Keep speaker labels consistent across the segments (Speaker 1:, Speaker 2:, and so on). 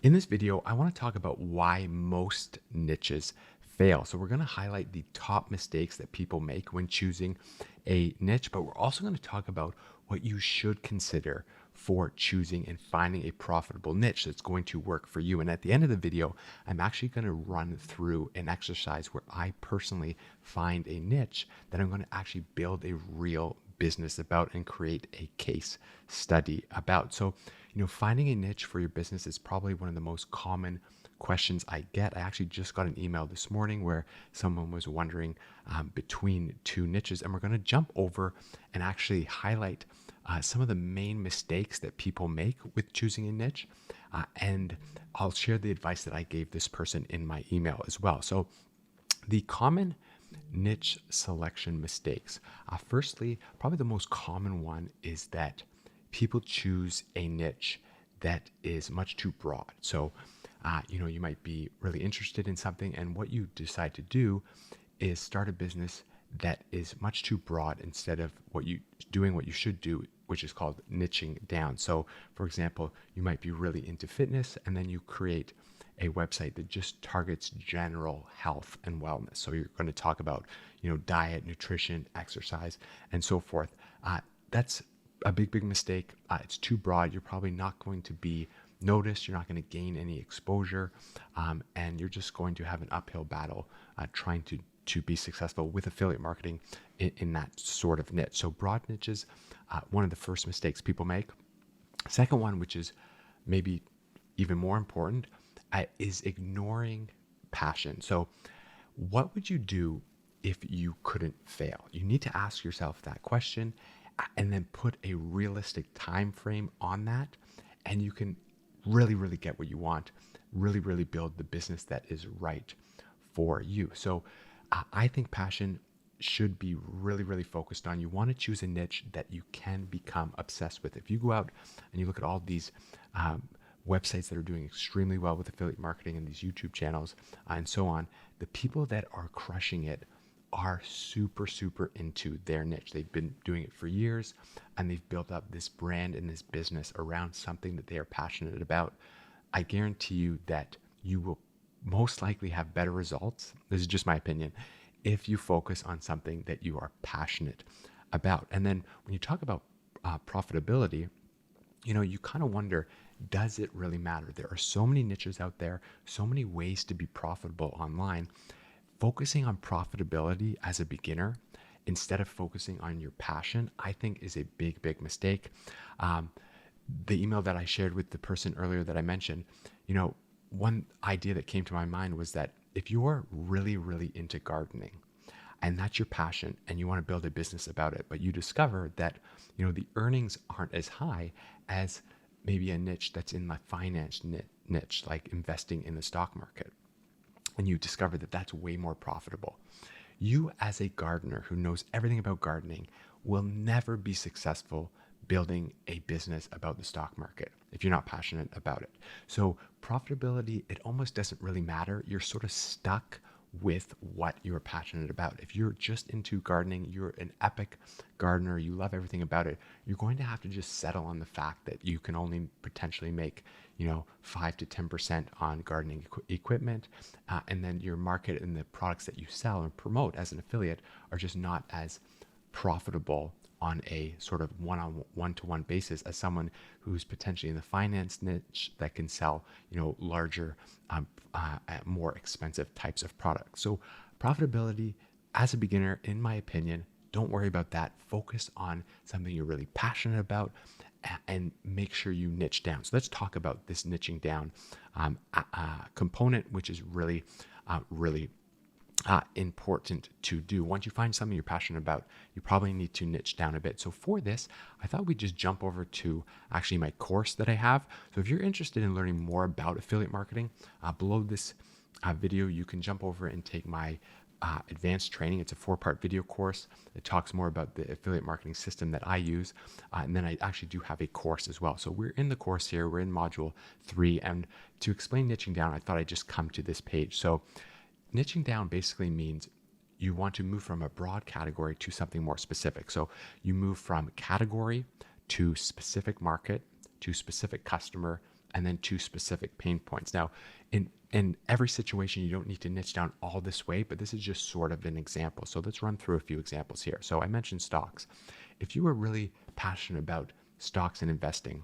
Speaker 1: In this video, I want to talk about why most niches fail. So we're going to highlight the top mistakes that people make when choosing a niche, but we're also going to talk about what you should consider for choosing and finding a profitable niche that's going to work for you. And at the end of the video, I'm actually going to run through an exercise where I personally find a niche that I'm going to actually build a real business about and create a case study about. So, finding a niche for your business is probably one of the most common questions I get. I actually just got an email this morning where someone was wondering between two niches, and we're going to jump over and actually highlight some of the main mistakes that people make with choosing a niche. And I'll share the advice that I gave this person in my email as well. So, the common niche selection mistakes. Firstly, probably the most common one is that people choose a niche that is much too broad. So, you might be really interested in something, and what you decide to do is start a business that is much too broad instead of what you should do, which is called niching down. So, for example, you might be really into fitness, and then you create a website that just targets general health and wellness. So you're going to talk about, diet, nutrition, exercise, and so forth. That's a big mistake. It's too broad. You're probably not going to be noticed. You're not going to gain any exposure, and you're just going to have an uphill battle trying to be successful with affiliate marketing in that sort of niche. So broad niches, one of the first mistakes people make. Second one, which is maybe even more important, is ignoring passion. So what would you do if you couldn't fail? You need to ask yourself that question and then put a realistic time frame on that, and you can really get what you want, really build the business that is right for you. So I think passion should be really focused on. You want to choose a niche that you can become obsessed with. If you go out and you look at all these websites that are doing extremely well with affiliate marketing and these YouTube channels and so on, the people that are crushing it are super into their niche. They've been doing it for years, and they've built up this brand and this business around something that they are passionate about. I guarantee you that you will most likely have better results. This is just my opinion, if you focus on something that you are passionate about. And then when you talk about profitability, you kind of wonder, does it really matter? There are so many niches out there, so many ways to be profitable online. Focusing on profitability as a beginner instead of focusing on your passion, I think, is a big mistake. The email that I shared with the person earlier that I mentioned, one idea that came to my mind was that if you're really into gardening and that's your passion and you want to build a business about it, but you discover that, the earnings aren't as high as maybe a niche that's in the finance niche, like investing in the stock market, and you discover that that's way more profitable. You, as a gardener who knows everything about gardening, will never be successful building a business about the stock market if you're not passionate about it. So profitability, it almost doesn't really matter. You're sort of stuck with what you're passionate about. If you're just into gardening, you're an epic gardener, you love everything about it, you're going to have to just settle on the fact that you can only potentially make 5 to 10% on gardening equipment, and then your market and the products that you sell and promote as an affiliate are just not as profitable on a sort of one-to-one basis as someone who's potentially in the finance niche that can sell, larger, more expensive types of products. So profitability as a beginner, in my opinion, don't worry about that. Focus on something you're really passionate about and make sure you niche down. So let's talk about this niching down component, which is really important to do. Once you find something you're passionate about, you probably need to niche down a bit. So for this, I thought we'd just jump over to actually my course that I have. So if you're interested in learning more about affiliate marketing, below this video, you can jump over and take my advanced training. It's a 4-part video course that talks more about the affiliate marketing system that I use. And then I actually do have a course as well. So we're in the course here, we're in module 3. And to explain niching down, I thought I'd just come to this page. So niching down basically means you want to move from a broad category to something more specific. So you move from category to specific market to specific customer and then 2 specific pain points. Now, in every situation, you don't need to niche down all this way, but this is just sort of an example. So let's run through a few examples here. So I mentioned stocks. If you were really passionate about stocks and investing,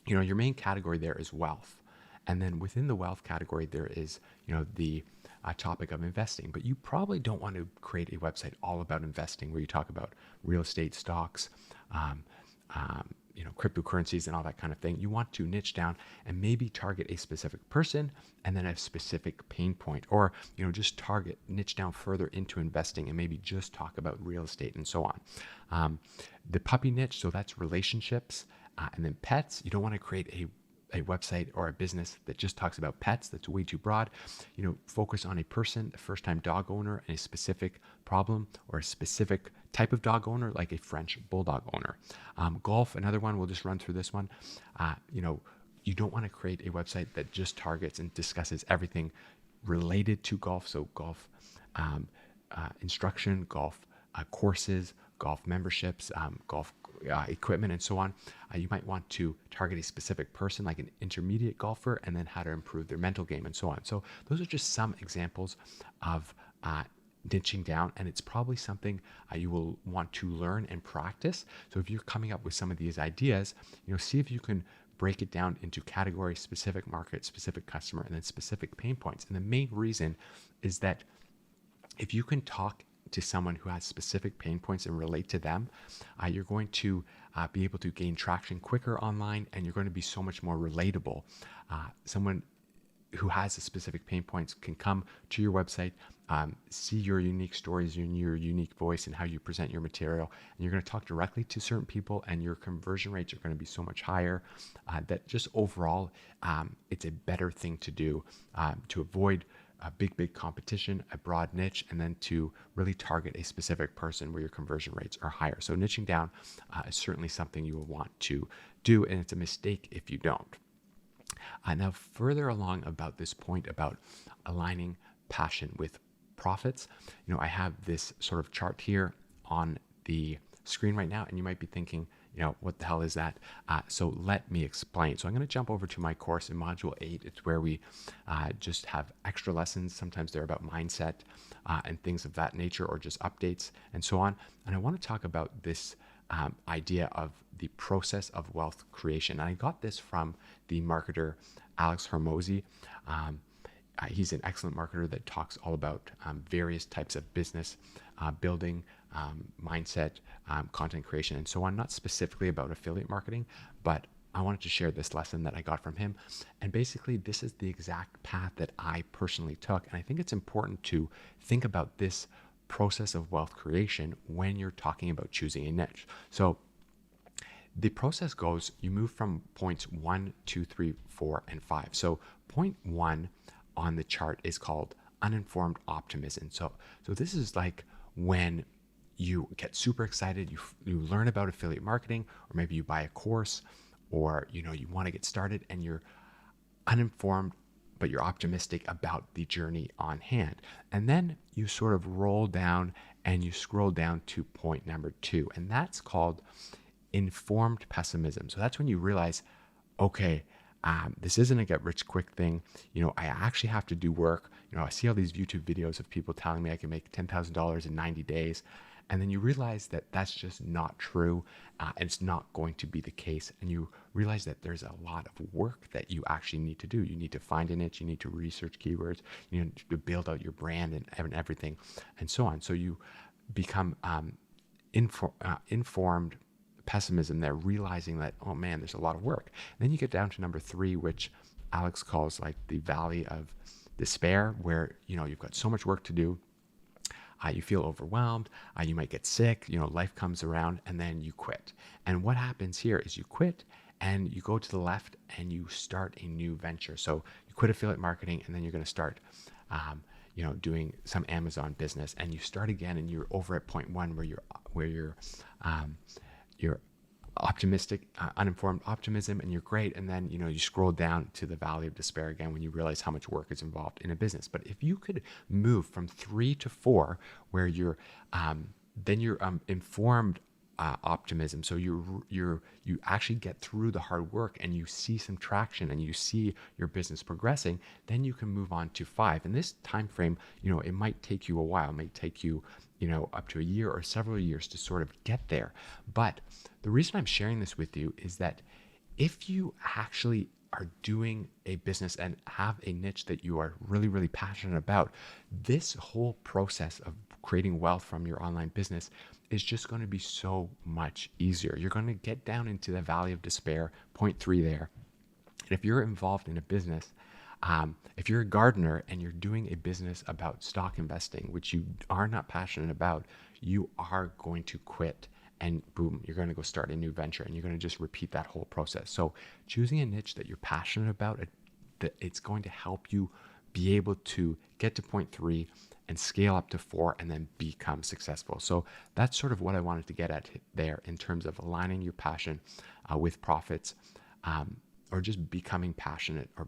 Speaker 1: your main category there is wealth. And then within the wealth category, there is, the topic of investing. But you probably don't want to create a website all about investing where you talk about real estate, stocks, um, cryptocurrencies and all that kind of thing. You want to niche down and maybe target a specific person and then a specific pain point, or, just niche down further into investing and maybe just talk about real estate and so on. The puppy niche, so that's relationships, and then pets. You don't want to create a website or a business that just talks about pets. That's way too broad. Focus on a person, a first-time dog owner, and a specific problem or a specific type of dog owner, like a French bulldog owner. Golf, another one. We'll just run through this one. You don't want to create a website that just targets and discusses everything related to golf. So golf instruction, golf courses, golf memberships, golf equipment, and so on. You might want to target a specific person, like an intermediate golfer, and then how to improve their mental game and so on. So those are just some examples of niching down, and it's probably something you will want to learn and practice. So if you're coming up with some of these ideas, see if you can break it down into category, specific market, specific customer, and then specific pain points. And the main reason is that if you can talk to someone who has specific pain points and relate to them, you're going to be able to gain traction quicker online, and you're going to be so much more relatable. Someone who has a specific pain points can come to your website, see your unique stories and your unique voice and how you present your material, and you're going to talk directly to certain people, and your conversion rates are going to be so much higher that just overall it's a better thing to do to avoid a big competition, a broad niche, and then to really target a specific person where your conversion rates are higher. So niching down is certainly something you will want to do, and it's a mistake if you don't. Now, further along about this point about aligning passion with profits, I have this sort of chart here on the screen right now, and you might be thinking, what the hell is that? So let me explain. So I'm going to jump over to my course in Module 8. It's where we just have extra lessons. Sometimes they're about mindset and things of that nature, or just updates and so on. And I want to talk about this idea of the process of wealth creation. And I got this from the marketer Alex Hormozi. He's an excellent marketer that talks all about various types of business building, mindset, content creation, and so on. Not specifically about affiliate marketing, but I wanted to share this lesson that I got from him. And basically, this is the exact path that I personally took. And I think it's important to think about this process of wealth creation when you're talking about choosing a niche. So the process goes, you move from points 1, 2, 3, 4, and 5. So point 1 on the chart is called uninformed optimism. So this is like when you get super excited, you learn about affiliate marketing, or maybe you buy a course, or you want to get started, and you're uninformed, but you're optimistic about the journey on hand. And then you sort of roll down and you scroll down to point number 2, and that's called informed pessimism. So that's when you realize, okay, this isn't a get rich quick thing. I actually have to do work. I see all these YouTube videos of people telling me I can make $10,000 in 90 days. And then you realize that that's just not true. And it's not going to be the case. And you realize that there's a lot of work that you actually need to do. You need to find a niche. You need to research keywords. You need to build out your brand and everything and so on. So you become informed pessimism there, realizing that, oh man, there's a lot of work. And then you get down to number 3, which Alex calls like the valley of despair, where you've got so much work to do, you feel overwhelmed, you might get sick, life comes around, and then you quit. And what happens here is you quit and you go to the left and you start a new venture. So you quit affiliate marketing, and then you're going to start doing some Amazon business, and you start again, and you're over at point 1 where you're optimistic, uninformed optimism, and you're great. And then, you scroll down to the valley of despair again when you realize how much work is involved in a business. But if you could move from 3 to 4, where you're informed optimism, so you actually get through the hard work and you see some traction and you see your business progressing, then you can move on to 5. And this time frame, it might take you a while, it might take you, up to a year or several years to sort of get there. But the reason I'm sharing this with you is that if you actually are doing a business and have a niche that you are really, really passionate about, this whole process of creating wealth from your online business is just going to be so much easier. You're going to get down into the valley of despair, point 3 there. And if you're involved in a business, if you're a gardener and you're doing a business about stock investing, which you are not passionate about, you are going to quit and boom, you're going to go start a new venture and you're going to just repeat that whole process. So choosing a niche that you're passionate about, it's going to help you be able to get to point 3 and scale up to 4 and then become successful. So that's sort of what I wanted to get at there in terms of aligning your passion with profits, or just becoming passionate or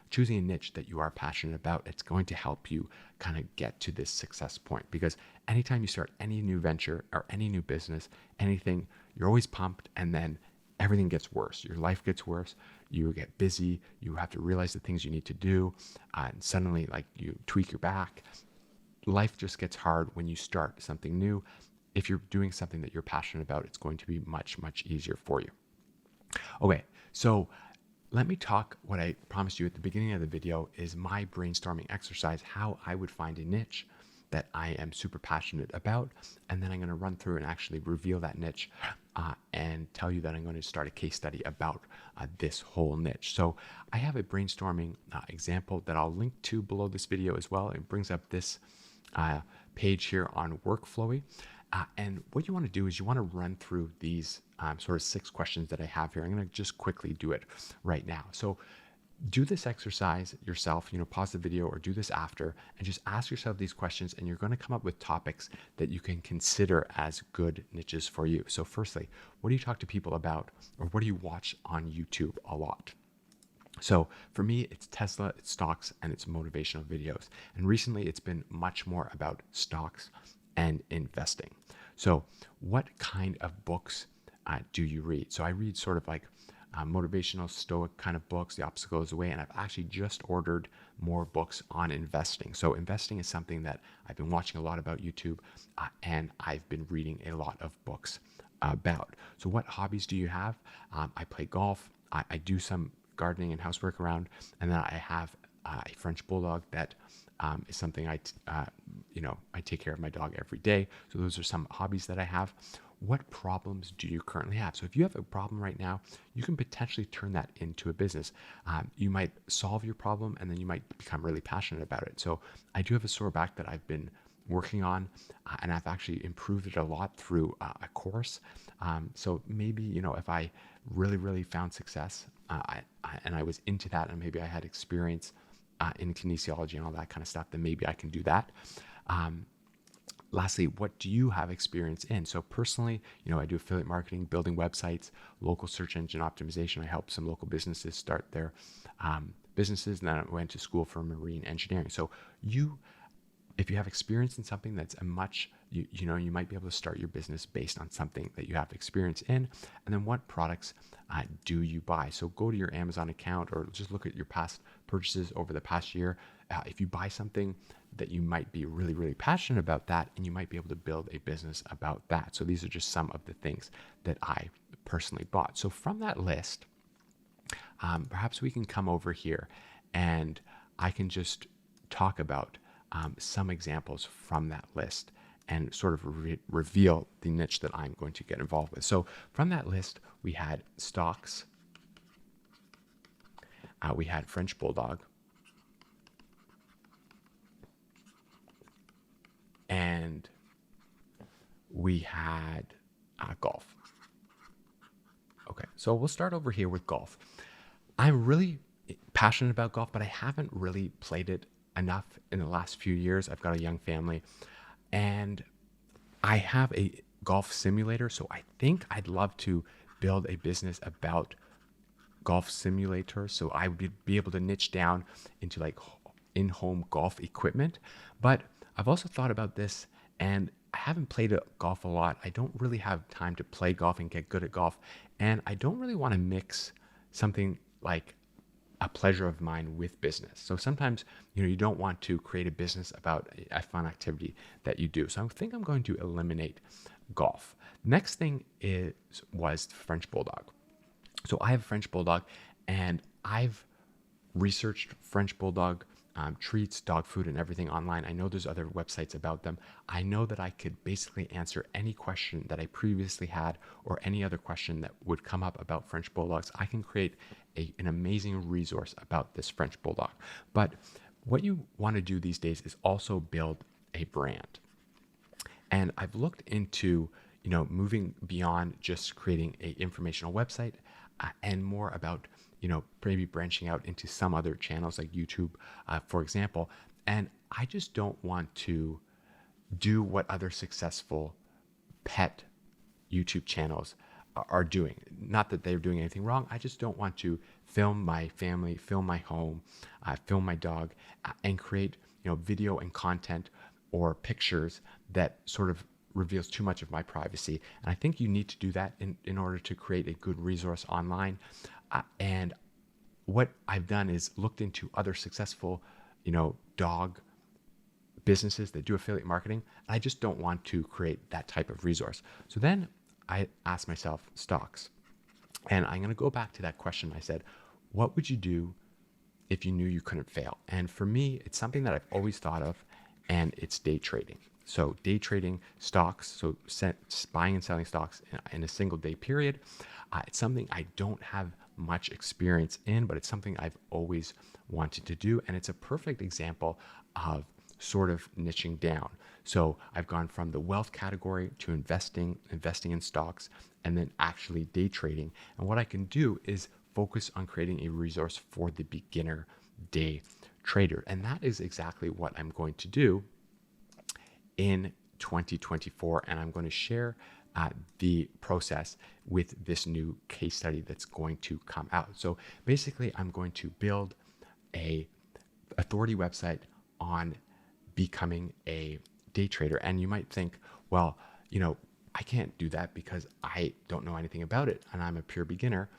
Speaker 1: choosing a niche that you are passionate about. It's going to help you kind of get to this success point, because anytime you start any new venture or any new business, anything, you're always pumped, and then everything gets worse. Your life gets worse. You get busy. You have to realize the things you need to do. And suddenly, like, you tweak your back. Life just gets hard when you start something new. If you're doing something that you're passionate about, it's going to be much, much easier for you. Okay, so let me talk. What I promised you at the beginning of the video is my brainstorming exercise, how I would find a niche that I am super passionate about. And then I'm going to run through and actually reveal that niche and tell you that I'm going to start a case study about this whole niche. So I have a brainstorming example that I'll link to below this video as well. It brings up this page here on Workflowy. And what you want to do is you want to run through these sort of 6 questions that I have here. I'm going to just quickly do it right now. So do this exercise yourself, pause the video or do this after, and just ask yourself these questions, and you're going to come up with topics that you can consider as good niches for you. So firstly, what do you talk to people about, or what do you watch on YouTube a lot? So for me, it's Tesla, it's stocks, and it's motivational videos. And recently it's been much more about stocks and investing. So what kind of books do you read? So I read sort of like motivational stoic kind of books, The Obstacle Is the Way, and I've actually just ordered more books on investing. So investing is something that I've been watching a lot about YouTube, and I've been reading a lot of books about. So what hobbies do you have? I play golf. I do some gardening and housework around, and then I have a French bulldog that is something I take care of my dog every day. So those are some hobbies that I have. What problems do you currently have? So if you have a problem right now, you can potentially turn that into a business. You might solve your problem, and then you might become really passionate about it. So I do have a sore back that I've been working on, and I've actually improved it a lot through a course. So maybe, if I really, really found success and I was into that, and maybe I had experience in kinesiology and all that kind of stuff, then maybe I can do that. Lastly, what do you have experience in? So personally, I do affiliate marketing, building websites, local search engine optimization. I help some local businesses start their businesses, and then I went to school for marine engineering. So if you have experience in something that's you might be able to start your business based on something that you have experience in. And then what products do you buy? So go to your Amazon account or just look at your past purchases over the past year. If you buy something that you might be really, really passionate about that, and you might be able to build a business about that. So these are just some of the things that I personally bought. So from that list, perhaps we can come over here and I can just talk about some examples from that list and sort of reveal the niche that I'm going to get involved with. So from that list, we had stocks, we had French bulldog, and we had golf. Okay, so we'll start over here with golf. I'm really passionate about golf, but I haven't really played it enough in the last few years. I've got a young family, and I have a golf simulator. So I think I'd love to build a business about golf simulators. So I would be able to niche down into like in-home golf equipment. But I've also thought about this, and I haven't played golf a lot. I don't really have time to play golf and get good at golf. And I don't really want to mix something like a pleasure of mine with business. So sometimes, you don't want to create a business about a fun activity that you do. So I think I'm going to eliminate golf. Next thing was French Bulldog. So I have a French Bulldog, and I've researched French Bulldog treats, dog food, and everything online. I know there's other websites about them. I know that I could basically answer any question that I previously had or any other question that would come up about French Bulldogs. I can create an amazing resource about this French Bulldog. But what you want to do these days is also build a brand. And I've looked into, moving beyond just creating a informational website and more about, maybe branching out into some other channels like YouTube, for example. And I just don't want to do what other successful pet YouTube channels are doing. Not that they're doing anything wrong. I just don't want to film my family, film my home, film my dog, and create, video and content or pictures that sort of reveals too much of my privacy. And I think you need to do that in order to create a good resource online. And what I've done is looked into other successful, dog businesses that do affiliate marketing. I just don't want to create that type of resource. So then I asked myself, stocks. And I'm going to go back to that question. I said, what would you do if you knew you couldn't fail? And for me, it's something that I've always thought of, and it's day trading. So day trading stocks, so buying and selling stocks in a single day period. It's something I don't have much experience in, but it's something I've always wanted to do. And it's a perfect example of sort of niching down. So I've gone from the wealth category to investing in stocks, and then actually day trading. And what I can do is focus on creating a resource for the beginner day trader. And that is exactly what I'm going to do in 2024. And I'm going to share the process with this new case study that's going to come out. So basically, I'm going to build a authority website on becoming a day trader. And you might think, well, I can't do that because I don't know anything about it and I'm a pure beginner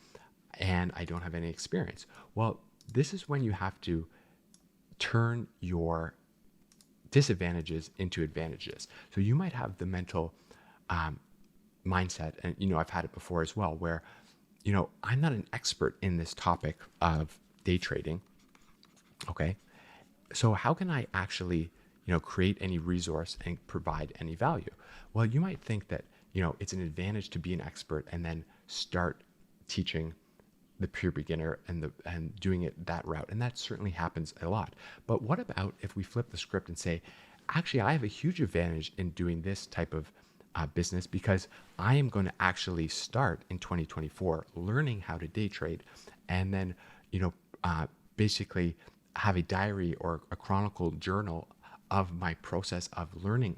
Speaker 1: and I don't have any experience. Well, this is when you have to turn your disadvantages into advantages. So you might have the mental mindset, and I've had it before as well, where I'm not an expert in this topic of day trading. Okay, so how can I actually create any resource and provide any value? Well, you might think that it's an advantage to be an expert and then start teaching the pure beginner and doing it that route. And that certainly happens a lot. But what about if we flip the script and say, actually, I have a huge advantage in doing this type of business because I am going to actually start in 2024 learning how to day trade, and then basically have a diary or a chronicle journal of my process of learning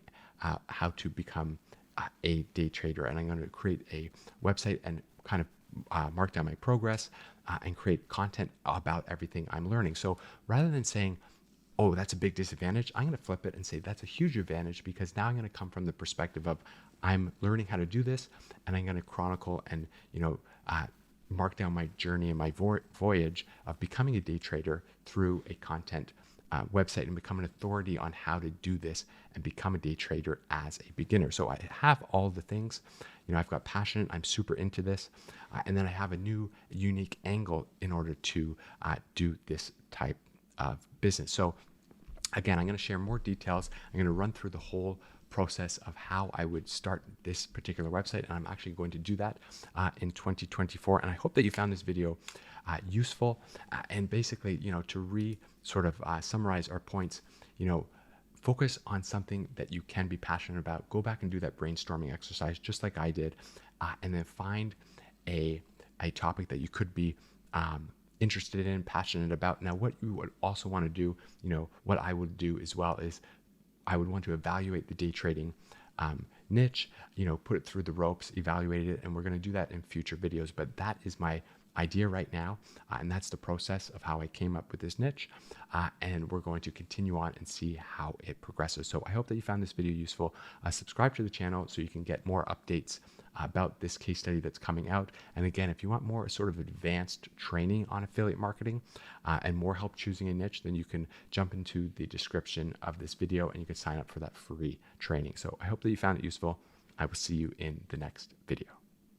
Speaker 1: how to become a day trader. And I'm going to create a website and kind of mark down my progress and create content about everything I'm learning. So rather than saying, oh, that's a big disadvantage, I'm going to flip it and say that's a huge advantage, because now I'm going to come from the perspective of I'm learning how to do this, and I'm going to chronicle and mark down my journey and my voyage of becoming a day trader through a content website and become an authority on how to do this and become a day trader as a beginner. So I have all the things. I've got passion. I'm super into this. And then I have a new unique angle in order to do this type of business. So again, I'm going to share more details. I'm going to run through the whole process of how I would start this particular website. And I'm actually going to do that in 2024. And I hope that you found this video useful. And basically, to summarize our points, focus on something that you can be passionate about. Go back and do that brainstorming exercise, just like I did, and then find a topic that you could be interested in, passionate about. Now, what you would also want to do, what I would do as well is I would want to evaluate the day trading niche, put it through the ropes, evaluate it, and we're going to do that in future videos. But that is my idea right now, and that's the process of how I came up with this niche. And we're going to continue on and see how it progresses. So I hope that you found this video useful. Subscribe to the channel so you can get more updates about this case study that's coming out. And again, if you want more sort of advanced training on affiliate marketing and more help choosing a niche, then you can jump into the description of this video and you can sign up for that free training. So I hope that you found it useful. I will see you in the next video.